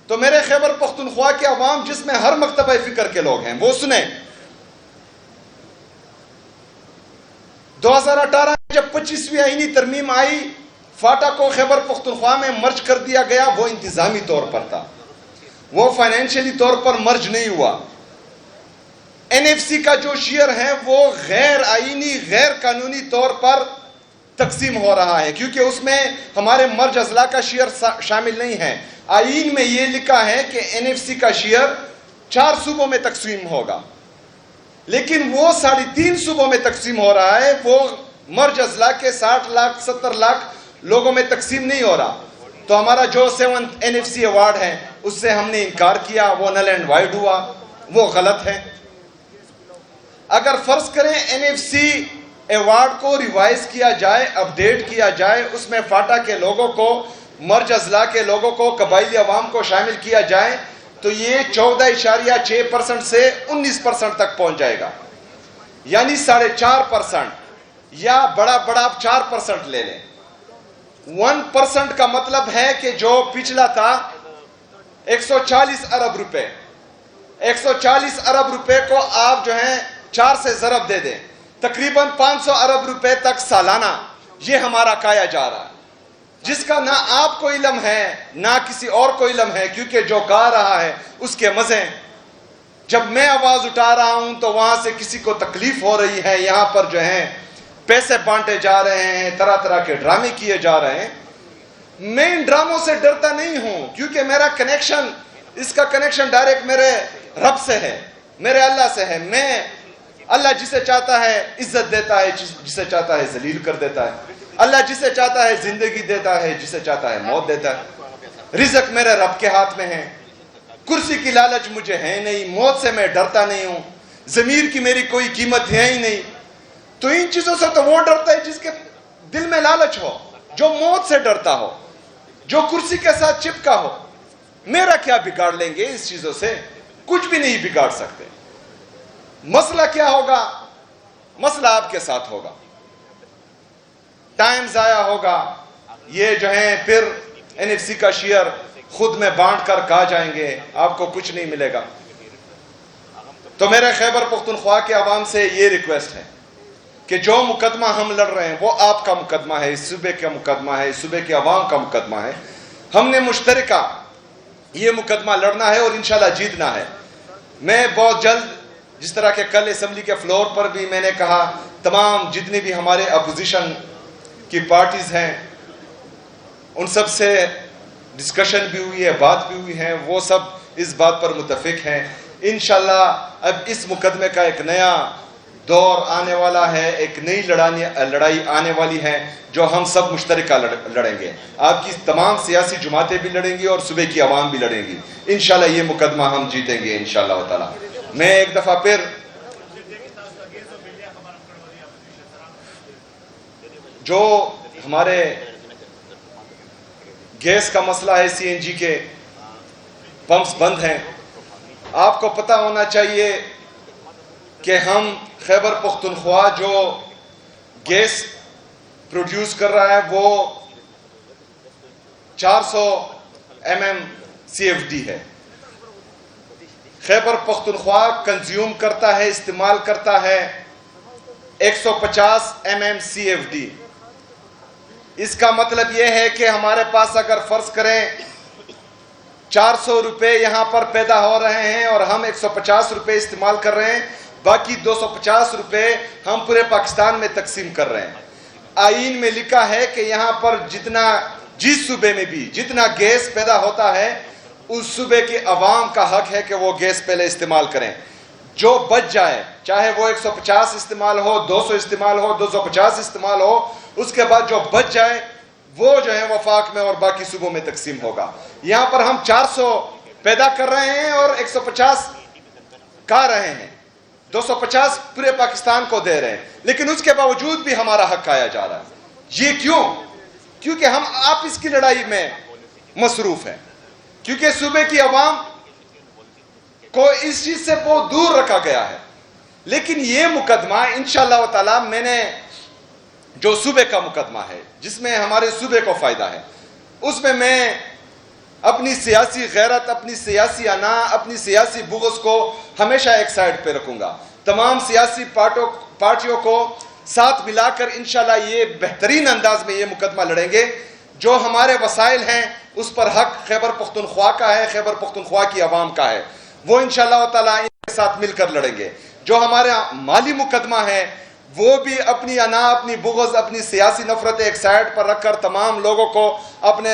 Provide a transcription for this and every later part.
تو میرے خیبر پختونخوا کے عوام جس میں ہر مکتبہ فکر کے لوگ ہیں وہ سنیں، 2018 میں جب 25ویں آئینی ترمیم آئی، فاٹا کو خیبر پختونخوا میں مرج کر دیا گیا، وہ انتظامی طور پر تھا، وہ فائنینشلی طور پر مرج نہیں ہوا۔ این ایف سی کا جو شیئر ہے وہ غیر آئینی غیر قانونی طور پر تقسیم ہو رہا ہے، کیونکہ اس میں ہمارے مرج اضلاع کا شیئر شامل نہیں ہے۔ آئین میں یہ لکھا ہے کہ این ایف سی کا شیئر 4 صوبوں میں تقسیم ہوگا، لیکن وہ 3.5 صوبوں میں تقسیم ہو رہا ہے، وہ مرج اضلاع کے 60 لاکھ 70 لاکھ لوگوں میں تقسیم نہیں ہو رہا۔ تو ہمارا جو 7th N F C award ہے اس سے ہم نے انکار کیا، وہ نل اینڈ وائڈ ہوا، وہ غلط ہے۔ اگر فرض کریں این ایف سی ایوارڈ کو ریوائز کیا جائے، اپڈیٹ کیا جائے، اس میں فاٹا کے لوگوں کو، مرج اضلاع کے لوگوں کو، قبائلی عوام کو شامل کیا جائے تو یہ 14.6% سے 19% تک پہنچ جائے گا، یعنی 4.5%، یا بڑا آپ 4% لے لیں۔ 1% کا مطلب ہے کہ جو پچھلا تھا 140 ارب روپے، 140 ارب روپے کو آپ جو ہیں 4 سے ضرب دے دیں، تقریباً 500 ارب روپے تک سالانہ یہ ہمارا کایا جا رہا ہے، جس کا نہ آپ کو علم ہے نہ کسی اور کو علم ہے، کیونکہ جو گا رہا ہے اس کے مزے۔ جب میں آواز اٹھا رہا ہوں تو وہاں سے کسی کو تکلیف ہو رہی ہے، یہاں پر جو ہیں پیسے بانٹے جا رہے ہیں، طرح طرح کے ڈرامے کیے جا رہے ہیں۔ میں ان ڈراموں سے ڈرتا نہیں ہوں، کیونکہ میرا کنیکشن، اس کا کنیکشن ڈائریکٹ میرے رب سے ہے، میرے اللہ سے ہے۔ میں اللہ جسے چاہتا ہے عزت دیتا ہے، جسے چاہتا ہے ذلیل کر دیتا ہے۔ اللہ جسے چاہتا ہے زندگی دیتا ہے، جسے چاہتا ہے موت دیتا ہے۔ رزق میرے رب کے ہاتھ میں ہے۔ کرسی کی لالچ مجھے ہے نہیں، موت سے میں ڈرتا نہیں ہوں، ضمیر کی میری کوئی قیمت ہے ہی نہیں۔ تو ان چیزوں سے تو وہ ڈرتا ہے جس کے دل میں لالچ ہو، جو موت سے ڈرتا ہو، جو کرسی کے ساتھ چپکا ہو۔ میرا کیا بگاڑ لیں گے اس چیزوں سے؟ کچھ بھی نہیں بگاڑ سکتے۔ مسئلہ کیا ہوگا؟ مسئلہ آپ کے ساتھ ہوگا، ٹائم ضائع ہوگا، یہ جو ہیں پھر این ایف سی کا شیئر خود میں بانٹ کر کہا جائیں گے، آپ کو کچھ نہیں ملے گا۔ تو میرے خیبر پختونخوا کے عوام سے یہ ریکویسٹ ہے کہ جو مقدمہ ہم لڑ رہے ہیں وہ آپ کا مقدمہ ہے، اس صوبے کا مقدمہ ہے، اس صوبے کے عوام کا مقدمہ ہے۔ ہم نے مشترکہ یہ مقدمہ لڑنا ہے اور انشاءاللہ جیتنا ہے۔ میں بہت جلد، جس طرح کہ کل اسمبلی کے فلور پر بھی میں نے کہا، تمام جتنی بھی ہمارے اپوزیشن کی پارٹیز ہیں ان سب سے ڈسکشن بھی ہوئی ہے، بات بھی ہوئی ہے، وہ سب اس بات پر متفق ہیں۔ انشاءاللہ اب اس مقدمے کا ایک نیا دور آنے والا ہے، ایک نئی لڑائی آنے والی ہے جو ہم سب مشترکہ لڑیں گے۔ آپ کی تمام سیاسی جماعتیں بھی لڑیں گی اور صوبے کی عوام بھی لڑیں گی۔ انشاءاللہ یہ مقدمہ ہم جیتیں گے انشاءاللہ تعالی۔ میں ایک دفعہ پھر جو ہمارے گیس کا مسئلہ ہے، سی این جی کے پمپس بند ہیں، آپ کو پتہ ہونا چاہیے کہ ہم خیبر پختونخوا جو گیس پروڈیوس کر رہا ہے وہ 400 MMCFD ہے۔ خیبر پختونخوا کنزیوم کرتا ہے، استعمال کرتا ہے 150 MMCFD۔ اس کا مطلب یہ ہے کہ ہمارے پاس اگر فرض کریں 400 روپے یہاں پر پیدا ہو رہے ہیں اور ہم 150 روپے استعمال کر رہے ہیں، باقی 250 روپے ہم پورے پاکستان میں تقسیم کر رہے ہیں۔ آئین میں لکھا ہے کہ یہاں پر جس صوبے میں بھی جتنا گیس پیدا ہوتا ہے اس صوبے کے عوام کا حق ہے کہ وہ گیس پہلے استعمال کریں۔ جو بچ جائے، چاہے وہ 150 استعمال ہو، 200 استعمال ہو، 250 استعمال ہو، اس کے بعد جو بچ جائے وہ جو ہے وفاق میں اور باقی صوبوں میں تقسیم ہوگا۔ یہاں پر ہم 400 پیدا کر رہے ہیں اور 150 کھا رہے ہیں، 250 پورے پاکستان کو دے رہے ہیں، لیکن اس کے باوجود بھی ہمارا حق کھایا جا رہا ہے۔ یہ کیوں؟ کیونکہ ہم آپس کی لڑائی میں مصروف ہیں، کیونکہ صوبے کی عوام کو اس چیز سے بہت دور رکھا گیا ہے۔ لیکن یہ مقدمہ انشاءاللہ تعالی میں نے جو صوبے کا مقدمہ ہے جس میں ہمارے صوبے کو فائدہ ہے، اس میں اپنی سیاسی غیرت، اپنی سیاسی انا، اپنی سیاسی بغض کو ہمیشہ ایک سائڈ پہ رکھوں گا. تمام سیاسی پارٹیوں کو ساتھ ملا کر انشاءاللہ یہ بہترین انداز میں یہ مقدمہ لڑیں گے. جو ہمارے وسائل ہیں اس پر حق خیبر پختونخوا کا ہے، خیبر پختونخوا کی عوام کا ہے، وہ انشاءاللہ تعالیٰ ان کے ساتھ مل کر لڑیں گے. جو ہمارے مالی مقدمہ ہے وہ بھی اپنی انا، اپنی بغض، اپنی سیاسی نفرت ایک سائڈ پر رکھ کر تمام لوگوں کو اپنے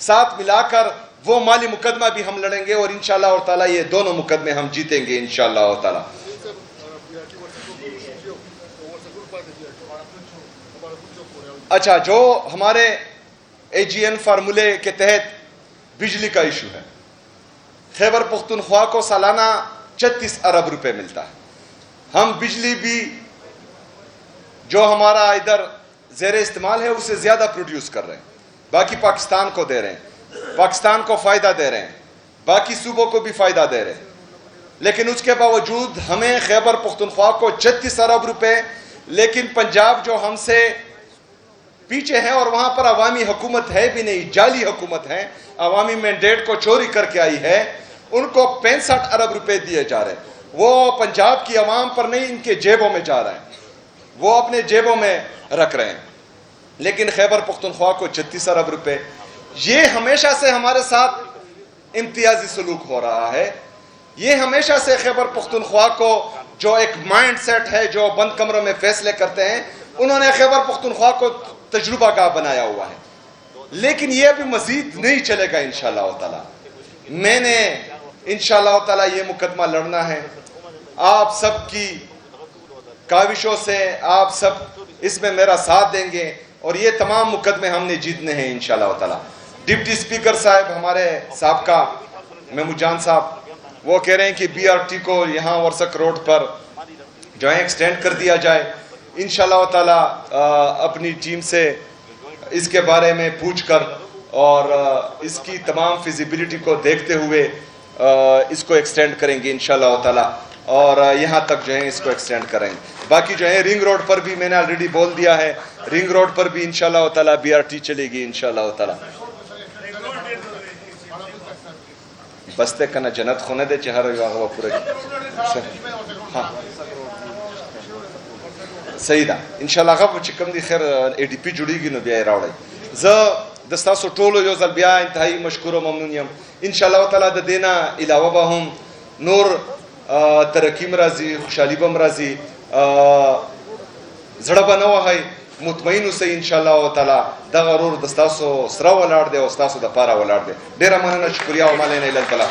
ساتھ ملا کر وہ مالی مقدمہ بھی ہم لڑیں گے، اور انشاءاللہ تعالیٰ یہ دونوں مقدمے ہم جیتیں گے انشاءاللہ تعالیٰ. اچھا، جو ہمارے اے جی این فارمولے کے تحت بجلی کا ایشو ہے، خیبر پختونخوا کو سالانہ 36 ارب روپے ملتا ہے. ہم بجلی بھی جو ہمارا ادھر زیر استعمال ہے اس سے زیادہ پروڈیوس کر رہے ہیں، باقی پاکستان کو دے رہے ہیں، پاکستان کو فائدہ دے رہے ہیں، باقی صوبوں کو بھی فائدہ دے رہے ہیں. لیکن اس کے باوجود ہمیں خیبر پختونخوا کو 36 ارب روپے، لیکن پنجاب جو ہم سے پیچھے ہیں اور وہاں پر عوامی حکومت ہے بھی نہیں، جعلی حکومت ہے، عوامی مینڈیٹ کو چوری کر کے آئی ہے، ان کو 65 ارب روپے دیے جا رہے ہیں. وہ پنجاب کی عوام پر نہیں، ان کے جیبوں میں جا رہے ہیں، وہ اپنے جیبوں میں رکھ رہے ہیں. لیکن خیبر پختونخوا کو 36 ارب روپے. یہ ہمیشہ سے ہمارے ساتھ امتیازی سلوک ہو رہا ہے. یہ ہمیشہ سے خیبر پختونخوا کو جو ایک مائنڈ سیٹ ہے، جو بند کمروں میں فیصلے کرتے ہیں، انہوں نے خیبر پختونخوا کو تجربہ گاہ بنایا ہوا ہے. لیکن یہ ابھی مزید نہیں چلے گا انشاءاللہ تعالی. میں نے انشاءاللہ تعالی یہ مقدمہ لڑنا ہے. آپ سب کی کاوشوں سے آپ سب اس میں میرا ساتھ دیں گے اور یہ تمام مقدمے ہم نے جیتنے ہیں انشاءاللہ تعالی. ڈپٹی اسپیکر صاحب ہمارے سابقہ محمود جان صاحب وہ کہہ رہے ہیں کہ بی آر ٹی کو یہاں ورسک روڈ پر جو ہے ایکسٹینڈ کر دیا جائے. انشاءاللہ تعالی اپنی ٹیم سے اس کے بارے میں پوچھ کر اور اس کی تمام فیزیبلٹی کو دیکھتے ہوئے اس کو ایکسٹینڈ کریں گے انشاءاللہ تعالی، اور یہاں تک جو ہے اس کو ایکسٹینڈ کریں گے. باقی جو ہے رنگ روڈ پر بھی میں نے آلریڈی بول دیا ہے، رنگ روڈ پر بھی انشاءاللہ تعالی بی آر ٹی چلے گی انشاءاللہ تعالی. بستے کنا جنت خونے دے چہر وہ پورے ہاں صحیح ده انشاءاللہ هغه چې کوم دي خیر ای ډی پی جوړیږي نو بیا یې راوړئ. زه د ستاسو ټولو یو ځل بیا انتهایی مشکور او ممنون یم. انشاءالله تعالی د دې نه علاوه به هم نور ترقي م راځي، خوشحالي به م راځي. زړه به نه وهئ، مطمئن اوسئ انشاءالله تعالی. دغه ورور د ستاسو سره ولاړ دی او ستاسو دپاره ولاړ دی. ډېره مننه، شکریه او ما لا اله الا الله.